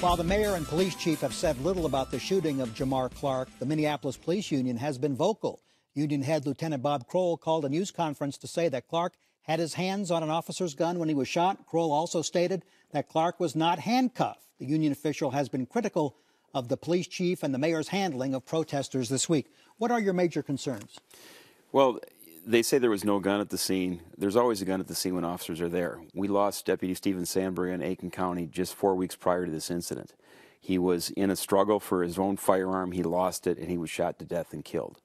While the mayor and police chief have said little about the shooting of Jamar Clark, the Minneapolis Police Union has been vocal. Union head Lieutenant Bob Kroll called a news conference to say that Clark had his hands on an officer's gun when he was shot. Kroll also stated that Clark was not handcuffed. The union official has been critical of the police chief and the mayor's handling of protesters this week. What are your major concerns? Well, they say there was no gun at the scene. There's always a gun at the scene when officers are there. We lost Deputy Stephen Sandberg in Aiken County just 4 weeks prior to this incident. He was in a struggle for his own firearm. He lost it, and he was shot to death and killed.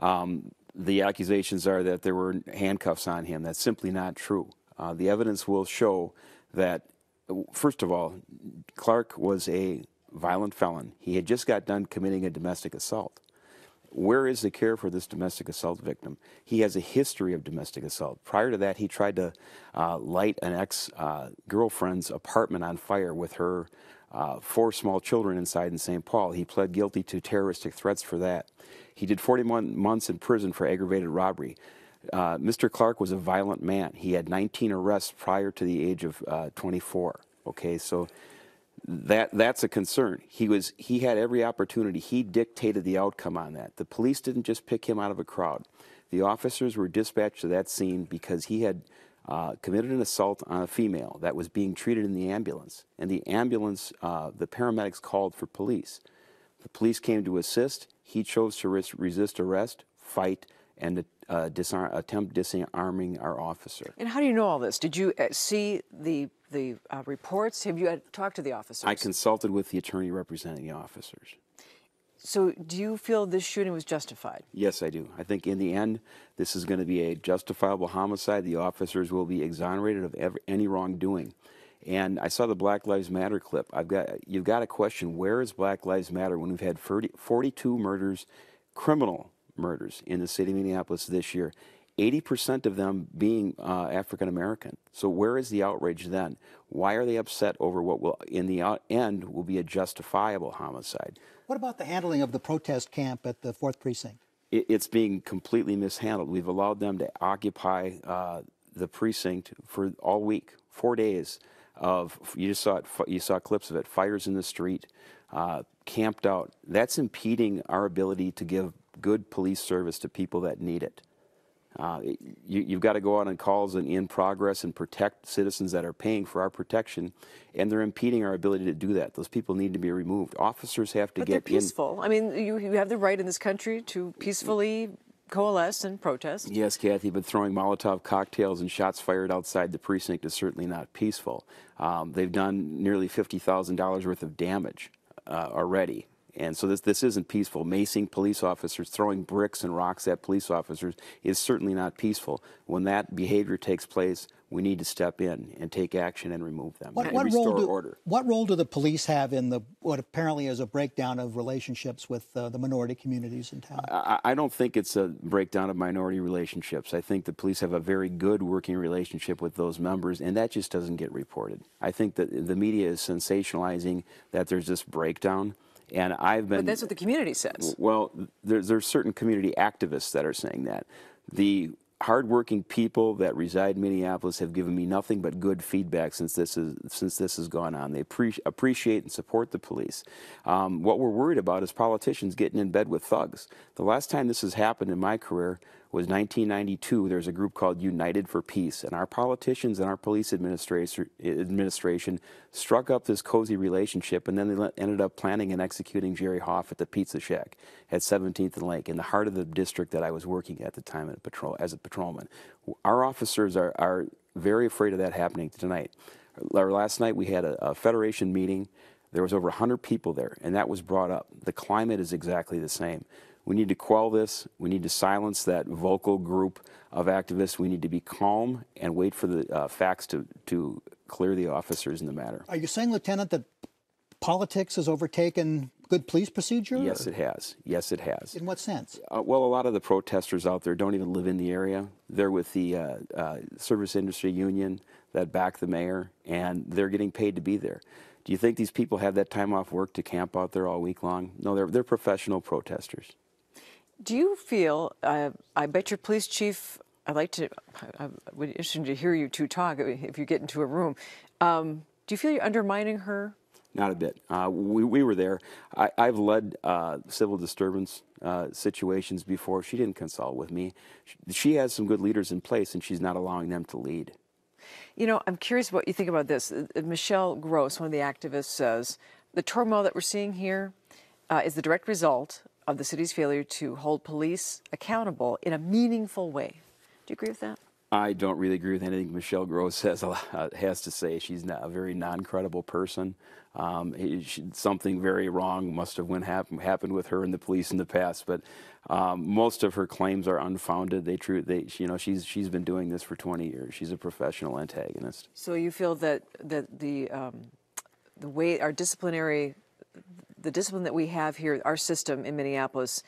The accusations are that there were handcuffs on him. That's simply not true. The evidence will show that, first of all, Clark was a violent felon. He had just got done committing a domestic assault. Where is the care for this domestic assault victim? He has a history of domestic assault. Prior to that, he tried to light an ex-girlfriend's apartment on fire with her 4 small children inside in St. Paul. He pled guilty to terroristic threats for that. He did 41 months in prison for aggravated robbery. Mr. Clark was a violent man. He had 19 arrests prior to the age of 24. Okay, so that's a concern. He had every opportunity. He dictated the outcome on that. The police didn't just pick him out of a crowd. The officers were dispatched to that scene because he had committed an assault on a female that was being treated in the ambulance. And the ambulance, the paramedics called for police. The police came to assist. He chose to resist arrest, fight, and attempt disarming our officer. And how do you know all this? Did you see the reports? Have you talked to the officers? I consulted with the attorney representing the officers. So do you feel this shooting was justified? Yes, I do. I think in the end, this is going to be a justifiable homicide. The officers will be exonerated of any wrongdoing. And I saw the Black Lives Matter clip. You've got to question, where is Black Lives Matter when we've had 42 murders, criminal murders in the city of Minneapolis this year, 80% of them being African American. So where is the outrage then? Why are they upset over what will, in the end, will be a justifiable homicide? What about the handling of the protest camp at the 4th Precinct? It's being completely mishandled. We've allowed them to occupy the precinct for all week, 4 days. You saw clips of it, fires in the street, camped out. That's impeding our ability to give good police service to people that need it. You've got to go out on calls and in progress and protect citizens that are paying for our protection, and they're impeding our ability to do that. Those people need to be removed. Officers have to get in. But they're peaceful. I mean, you have the right in this country to peacefully coalesce and protest. Yes, Kathy, but throwing Molotov cocktails and shots fired outside the precinct is certainly not peaceful. They've done nearly $50,000 worth of damage already. And so this isn't peaceful. Macing police officers, throwing bricks and rocks at police officers is certainly not peaceful. When that behavior takes place, we need to step in and take action and remove them and restore order. What role do the police have in what apparently is a breakdown of relationships with the minority communities in town? I don't think it's a breakdown of minority relationships. I think the police have a very good working relationship with those members, and that just doesn't get reported. I think that the media is sensationalizing that there's this breakdown. And But that's what the community says. Well, there's certain community activists that are saying that. The hardworking people that reside in Minneapolis have given me nothing but good feedback since this has gone on. They appreciate and support the police. What we're worried about is politicians getting in bed with thugs. The last time this has happened in my career was 1992. There's a group called United for Peace, and our politicians and our police administration struck up this cozy relationship, and then they ended up planning and executing Jerry Hoff at the Pizza Shack at 17th and Lake, in the heart of the district that I was working at the time as a patrolman. Our officers are very afraid of that happening tonight. Last night we had a Federation meeting. There was over 100 people there, and that was brought up. The climate is exactly the same. We need to quell this. We need to silence that vocal group of activists. We need to be calm and wait for the facts to clear the officers in the matter. Are you saying, Lieutenant, that politics has overtaken good police procedure? Yes, it has. Yes, it has. In what sense? Well, a lot of the protesters out there don't even live in the area. They're with the service industry union that back the mayor, and they're getting paid to be there. Do you think these people have that time off work to camp out there all week long? No, they're professional protesters. Do you feel, I bet your police chief, I would be interested to hear you two talk if you get into a room. Do you feel you're undermining her Not a bit. We were there. I've led civil disturbance situations before. She didn't consult with me. She has some good leaders in place, and she's not allowing them to lead. You know, I'm curious what you think about this. Michelle Gross, one of the activists, says the turmoil that we're seeing here is the direct result of the city's failure to hold police accountable in a meaningful way. Do you agree with that? I don't really agree with anything Michelle Gross has to say. She's not a very non-credible person. Something very wrong must have happened with her and the police in the past, but most of her claims are unfounded. She's been doing this for 20 years. She's a professional antagonist. So you feel that the way our discipline that we have here, our system in Minneapolis,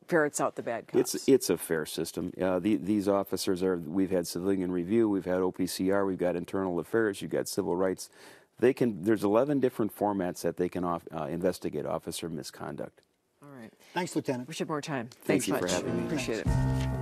ferrets out the bad cops. It's a fair system. These officers we've had civilian review, we've had OPCR, we've got internal affairs, you've got civil rights. There's 11 different formats that they can investigate officer misconduct. All right. Thanks, Lieutenant. We should have more time. Thank Thanks you much. for having me. Appreciate it.